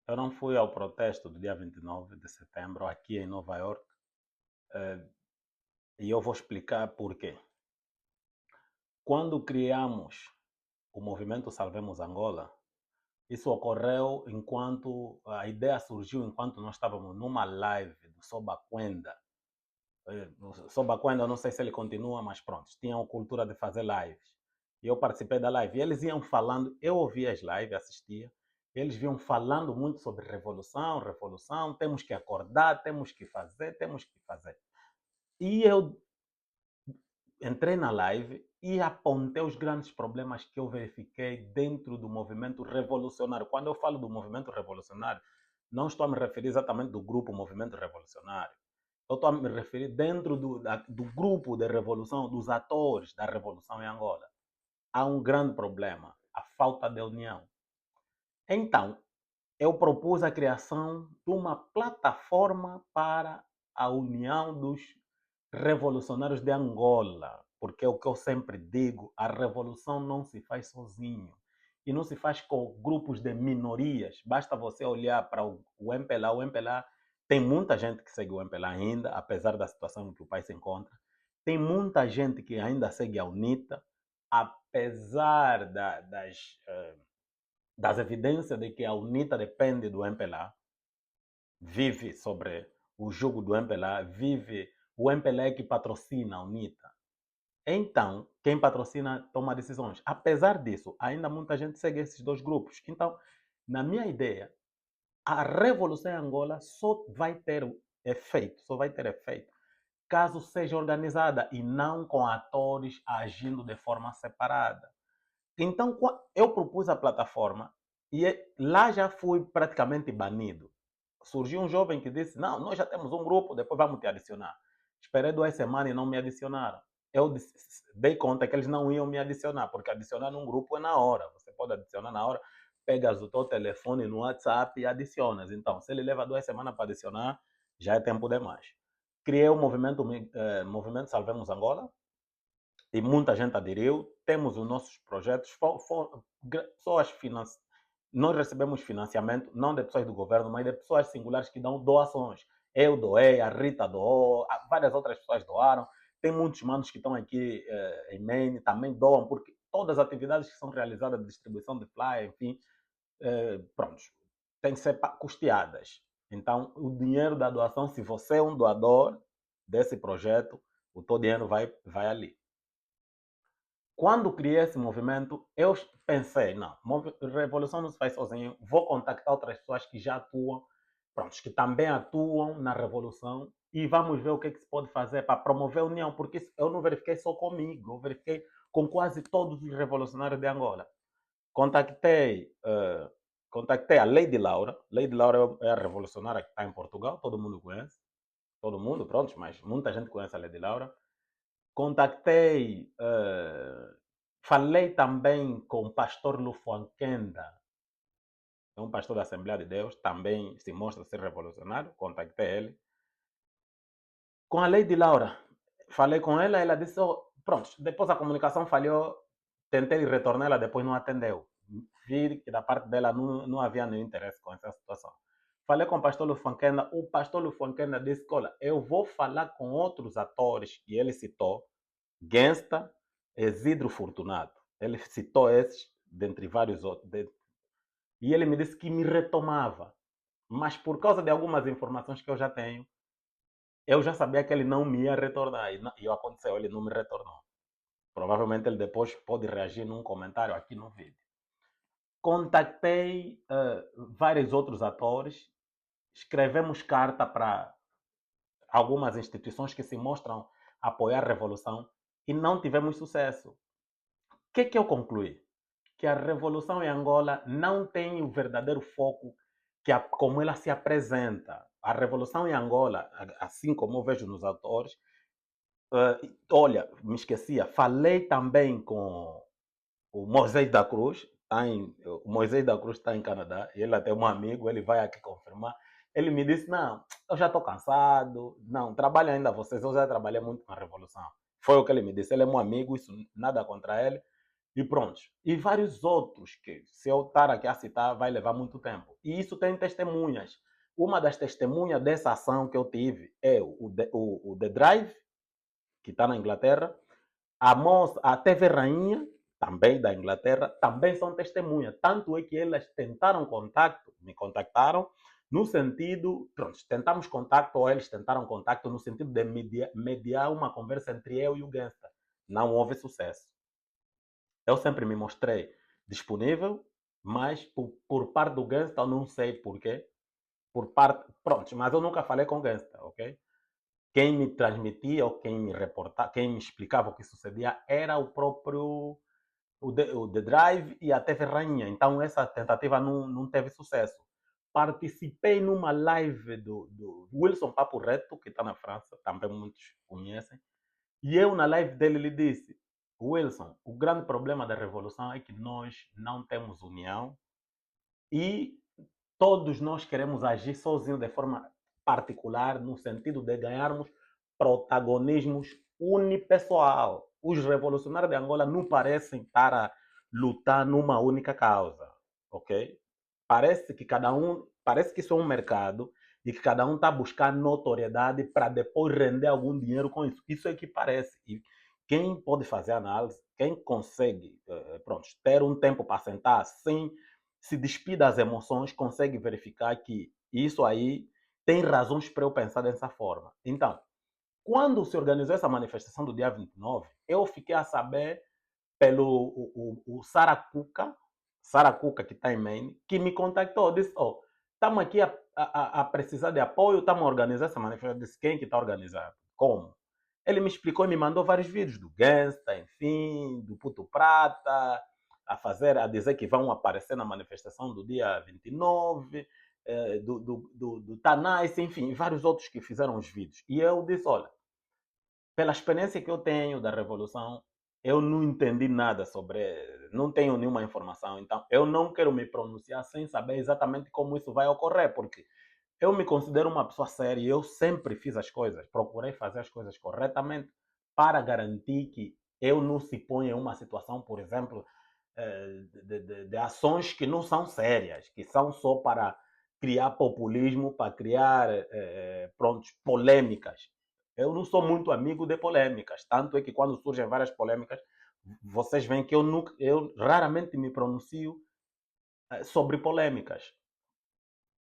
Eu não fui ao protesto do dia 29 de setembro aqui em Nova York e eu vou explicar por quê. Quando criamos o movimento Salvemos Angola, isso ocorreu enquanto a ideia surgiu enquanto nós estávamos numa live do Soba Quenda. O Soba Quenda, eu não sei se ele continua, mas pronto, tinham a cultura de fazer lives. E eu participei da live. E eles iam falando, eu ouvia as lives, assistia. Eles vinham falando muito sobre revolução, revolução, temos que acordar, temos que fazer, temos que fazer. E eu entrei na live e apontei os grandes problemas que eu verifiquei dentro do movimento revolucionário. Quando eu falo do movimento revolucionário, não estou a me referir exatamente do grupo Movimento Revolucionário. Eu estou a me referir dentro do grupo de revolução, dos atores da revolução em Angola. Há um grande problema, a falta de união. Então, eu propus a criação de uma plataforma para a união dos revolucionários de Angola, porque é o que eu sempre digo, a revolução não se faz sozinho e não se faz com grupos de minorias. Basta você olhar para o MPLA. O MPLA tem muita gente que segue o MPLA ainda, apesar da situação em que o país se encontra. Tem muita gente que ainda segue a UNITA, apesar das evidências de que a UNITA depende do MPLA, vive sobre o jugo do MPLA, vive o MPLA que patrocina a UNITA. Então, quem patrocina toma decisões. Apesar disso, ainda muita gente segue esses dois grupos. Então, na minha ideia, a revolução em Angola só vai ter efeito, caso seja organizada e não com atores agindo de forma separada. Então, eu propus a plataforma e lá já fui praticamente banido. Surgiu um jovem que disse: Não, nós já temos um grupo, depois vamos te adicionar. Esperei 2 semanas e não me adicionaram. Eu dei conta que eles não iam me adicionar, porque adicionar num grupo é na hora. Você pode adicionar na hora, pegas o teu telefone no WhatsApp e adicionas. Então, se ele leva 2 semanas para adicionar, já é tempo demais. Criei o movimento Salvemos Angola, e muita gente aderiu. Temos os nossos projetos, pessoas nós recebemos financiamento, não de pessoas do governo, mas de pessoas singulares que dão doações. Eu doei, a Rita doou, várias outras pessoas doaram. Tem muitos manos que estão aqui em Maine, também doam, porque todas as atividades que são realizadas de distribuição de flyer, enfim, pronto, têm que ser custeadas. Então, o dinheiro da doação, se você é um doador desse projeto, o teu dinheiro vai ali. Quando criei esse movimento, eu pensei, não, revolução não se faz sozinho, vou contactar outras pessoas que já atuam, pronto, que também atuam na revolução e vamos ver o que se pode fazer para promover a união, porque eu não verifiquei só comigo, eu verifiquei com quase todos os revolucionários de Angola. Contactei, contactei a Lady Laura é a revolucionária que está em Portugal, todo mundo conhece, todo mundo, pronto, mas muita gente conhece a Lady Laura. Contactei, falei também com o pastor Lufuankenda, é um pastor da Assembleia de Deus, também se mostra ser revolucionário, contactei ele. Com a Lady Laura, falei com ela, ela disse, oh, pronto, depois a comunicação falhou, tentei retornar, ela depois não atendeu. Vi que da parte dela não havia nenhum interesse com essa situação. Falei com o pastor Lufuankenda, o pastor Lufuankenda disse, olha, eu vou falar com outros atores, e ele citou Gangsta, Isidro Fortunato. Ele citou esses, dentre vários outros. E ele me disse que me retomava. Mas por causa de algumas informações que eu já tenho, eu já sabia que ele não me ia retornar. E aconteceu, ele não me retornou. Provavelmente ele depois pode reagir num comentário aqui no vídeo. Contactei vários outros atores, escrevemos carta para algumas instituições que se mostram apoiar a revolução e não tivemos sucesso. O que eu concluí? Que a revolução em Angola não tem o verdadeiro foco como ela se apresenta. A revolução em Angola, assim como eu vejo nos autores, olha, me esquecia, falei também com o Moisés da Cruz, o Moisés da Cruz está em Canadá, e ele até é um amigo, ele vai aqui confirmar. Ele me disse, não, eu já estou cansado, não, trabalha ainda vocês, eu já trabalhei muito na Revolução. Foi o que ele me disse, ele é meu amigo, isso nada contra ele, e pronto. E vários outros que, se eu estar aqui a citar, vai levar muito tempo. E isso tem testemunhas. Uma das testemunhas dessa ação que eu tive é o The Drive, que está na Inglaterra, a TV Rainha, também da Inglaterra, também são testemunhas. Tanto é que elas tentaram contato, me contactaram, no sentido, pronto, tentamos contato, ou eles tentaram contato, no sentido de mediar uma conversa entre eu e o Gangsta. Não houve sucesso. Eu sempre me mostrei disponível, mas por parte do Gangsta eu não sei porquê. Por parte, pronto, mas eu nunca falei com o Gangsta, ok? Quem me transmitia ou quem me reportava, quem me explicava o que sucedia era o próprio o The Drive e a TV Rainha. Então essa tentativa não teve sucesso. Participei numa live do Wilson Papo Reto, que está na França, também muitos conhecem, e eu na live dele lhe disse: Wilson, o grande problema da revolução é que nós não temos união e todos nós queremos agir sozinhos de forma particular, no sentido de ganharmos protagonismos unipessoal. Os revolucionários de Angola não parecem estar a lutar numa única causa, ok? Parece que isso é um mercado e que cada um está buscando notoriedade para depois render algum dinheiro com isso. Isso é que parece. E quem pode fazer análise, quem consegue, pronto, ter um tempo para sentar sem se despir das emoções, consegue verificar que isso aí tem razões para eu pensar dessa forma. Então, quando se organizou essa manifestação do dia 29, eu fiquei a saber pelo o Saracuca, que está em Maine, que me contactou, disse, oh, estamos aqui a precisar de apoio, estamos a organizar essa manifestação. Eu disse, quem que está organizando? Como? Ele me explicou e me mandou vários vídeos do Gangsta, enfim, do Puto Prata, a dizer que vão aparecer na manifestação do dia 29, do Tanais, enfim, vários outros que fizeram os vídeos. E eu disse, olha, pela experiência que eu tenho da Revolução, eu não entendi nada sobre, não tenho nenhuma informação, então eu não quero me pronunciar sem saber exatamente como isso vai ocorrer, porque eu me considero uma pessoa séria e eu sempre fiz as coisas, procurei fazer as coisas corretamente para garantir que eu não se ponha em uma situação, por exemplo, de ações que não são sérias, que são só para criar populismo, para criar pronto, polêmicas. Eu não sou muito amigo de polêmicas, tanto é que quando surgem várias polêmicas, vocês veem que eu raramente me pronuncio sobre polêmicas.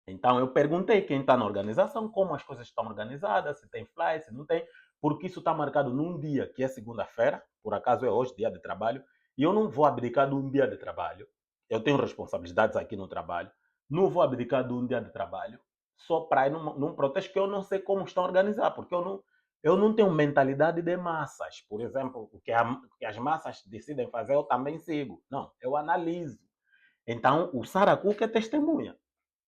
Então eu perguntei quem está na organização, como as coisas estão organizadas, se tem fly, se não tem, porque isso está marcado num dia que é segunda-feira, por acaso é hoje, dia de trabalho, e eu não vou abdicar de um dia de trabalho. Eu tenho responsabilidades aqui no trabalho, não vou abdicar de um dia de trabalho só para ir num protesto que eu não sei como estão organizados, porque eu não tenho mentalidade de massas. Por exemplo, o que as massas decidem fazer, eu também sigo. Não, eu analiso. Então, o Saracuca é testemunha.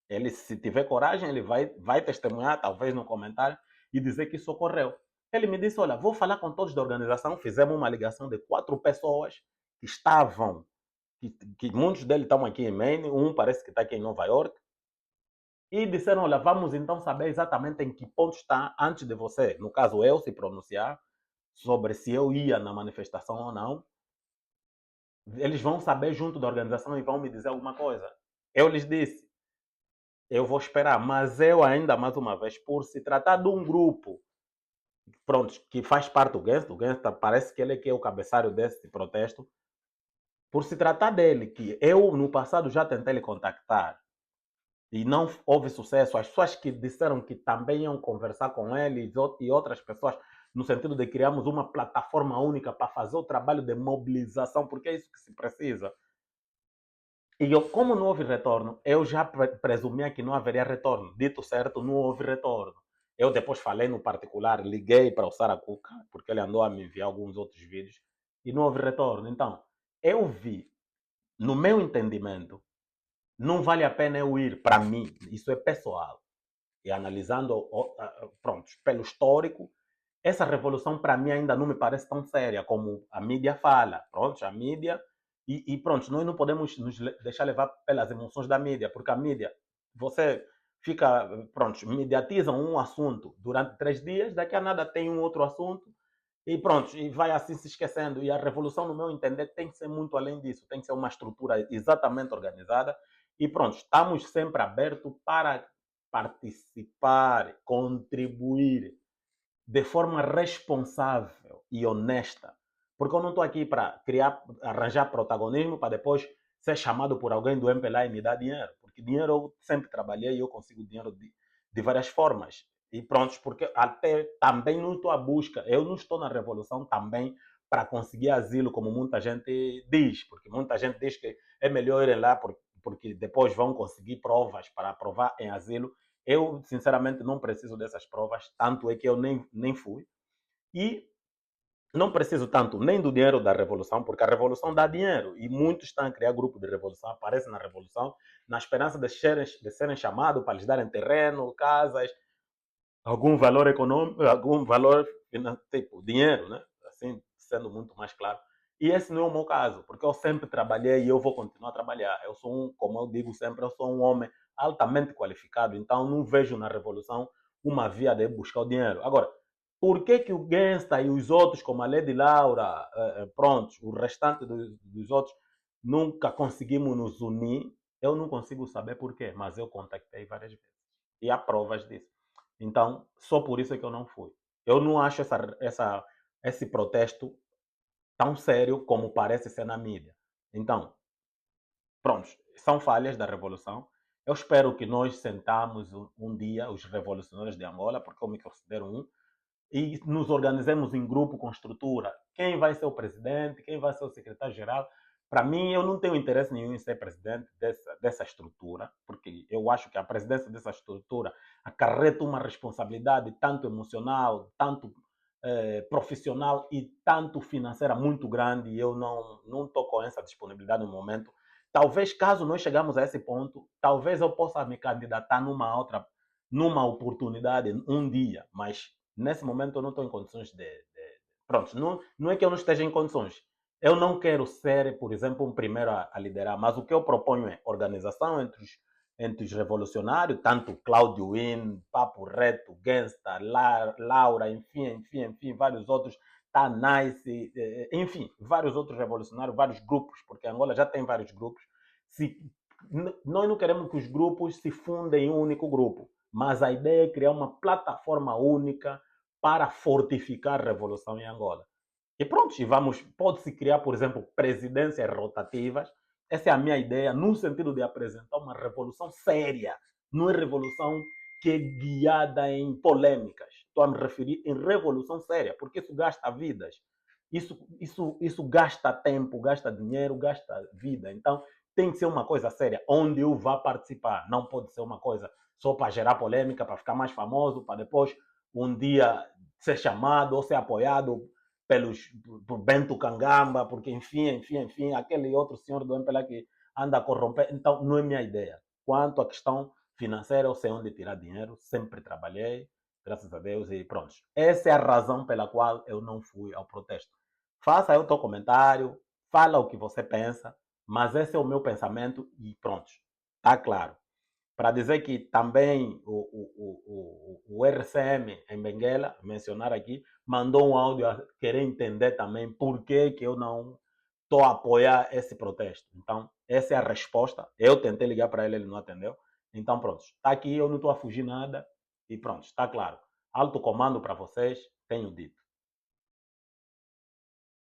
Ele, se tiver coragem, ele vai testemunhar, talvez no comentário, e dizer que isso ocorreu. Ele me disse, olha, vou falar com todos da organização, fizemos uma ligação de 4 pessoas que estavam, que muitos deles estão aqui em Maine, um parece que está aqui em Nova York, e disseram, olha, vamos então saber exatamente em que ponto está, antes de você, no caso eu, se pronunciar sobre se eu ia na manifestação ou não, eles vão saber junto da organização e vão me dizer alguma coisa. Eu lhes disse, eu vou esperar, mas eu ainda, mais uma vez, por se tratar de um grupo, pronto, que faz parte do Gangsta, parece que ele é que é o cabeçalho desse protesto, por se tratar dele, que eu no passado já tentei lhe contactar e não houve sucesso, as pessoas que disseram que também iam conversar com ele e outras pessoas, no sentido de criarmos uma plataforma única para fazer o trabalho de mobilização, porque é isso que se precisa. E eu, como não houve retorno, eu já presumia que não haveria retorno. Dito certo, não houve retorno. Eu depois falei no particular, liguei para o Saracuca, porque ele andou a me enviar alguns outros vídeos, e não houve retorno. Então, eu vi, no meu entendimento, não vale a pena eu ir para mim, isso é pessoal. E analisando, pronto, pelo histórico, essa revolução para mim ainda não me parece tão séria como a mídia fala. Pronto, a mídia e pronto, nós não podemos nos deixar levar pelas emoções da mídia, porque a mídia, você fica, pronto, mediatiza um assunto durante 3 dias, daqui a nada tem um outro assunto E pronto, e vai assim se esquecendo. E a revolução, no meu entender, tem que ser muito além disso, tem que ser uma estrutura exatamente organizada. E pronto, estamos sempre abertos para participar, contribuir de forma responsável e honesta. Porque eu não estou aqui para criar, arranjar protagonismo para depois ser chamado por alguém do MPLA e me dar dinheiro. Porque dinheiro eu sempre trabalhei e eu consigo dinheiro de várias formas. E pronto, porque até também não estou à busca, eu não estou na revolução também para conseguir asilo, como muita gente diz, porque muita gente diz que é melhor irem lá porque depois vão conseguir provas para aprovar em asilo. Eu, sinceramente, não preciso dessas provas, tanto é que eu nem fui. E não preciso tanto nem do dinheiro da revolução, porque a revolução dá dinheiro e muitos estão a criar grupo de revolução, aparecem na revolução, na esperança de serem chamados para lhes darem terreno, casas, algum valor econômico, algum valor, tipo, dinheiro, né? Assim, sendo muito mais claro. E esse não é o meu caso, porque eu sempre trabalhei e eu vou continuar a trabalhar. Eu sou como eu digo sempre, eu sou um homem altamente qualificado, então não vejo na revolução uma via de buscar o dinheiro. Agora, por que que o Gangsta e os outros, como a Lady Laura, pronto, o restante dos outros, nunca conseguimos nos unir? Eu não consigo saber por quê, mas eu contactei várias vezes. E há provas disso. Então, só por isso é que eu não fui. Eu não acho esse protesto tão sério como parece ser na mídia. Então, pronto, são falhas da revolução. Eu espero que nós sentamos um dia, os revolucionários de Angola, porque eu me considero um, e nos organizemos em grupo com estrutura. Quem vai ser o presidente, quem vai ser o secretário-geral. Para mim, eu não tenho interesse nenhum em ser presidente dessa estrutura, porque eu acho que a presidência dessa estrutura acarreta uma responsabilidade tanto emocional, tanto profissional e tanto financeira muito grande, e eu não estou com essa disponibilidade no momento. Talvez, caso nós chegamos a esse ponto, talvez eu possa me candidatar numa oportunidade um dia, mas nesse momento eu não estou em condições pronto, não é que eu não esteja em condições. Eu não quero ser, por exemplo, um primeiro a liderar, mas o que eu proponho é organização entre os revolucionários, tanto Claudio Win, Papo Reto, Gangsta, Laura, enfim, vários outros, Tanais, enfim, vários outros revolucionários, vários grupos, porque Angola já tem vários grupos. Se, nós não queremos que os grupos se fundem em um único grupo, mas a ideia é criar uma plataforma única para fortificar a revolução em Angola. E pronto, pode-se criar, por exemplo, presidências rotativas. Essa é a minha ideia, no sentido de apresentar uma revolução séria, não é revolução que é guiada em polêmicas. Estou a me referir em revolução séria, porque isso gasta vidas, isso gasta tempo, gasta dinheiro, gasta vida. Então, tem que ser uma coisa séria, onde eu vá participar. Não pode ser uma coisa só para gerar polêmica, para ficar mais famoso, para depois um dia ser chamado ou ser apoiado por Bento Cangamba, porque enfim, aquele outro senhor do MPLA que anda a corromper. Então, não é minha ideia. Quanto à questão financeira, eu sei onde tirar dinheiro, sempre trabalhei, graças a Deus, e pronto. Essa é a razão pela qual eu não fui ao protesto. Faça aí o teu comentário, fala o que você pensa, mas esse é o meu pensamento e pronto, está claro. Para dizer que também o RCM em Benguela, mencionar aqui, mandou um áudio a querer entender também por que eu não estou a apoiar esse protesto. Então, essa é a resposta. Eu tentei ligar para ele, ele não atendeu. Então, pronto, está aqui, eu não estou a fugir nada e pronto, está claro. Alto comando para vocês, tenho dito.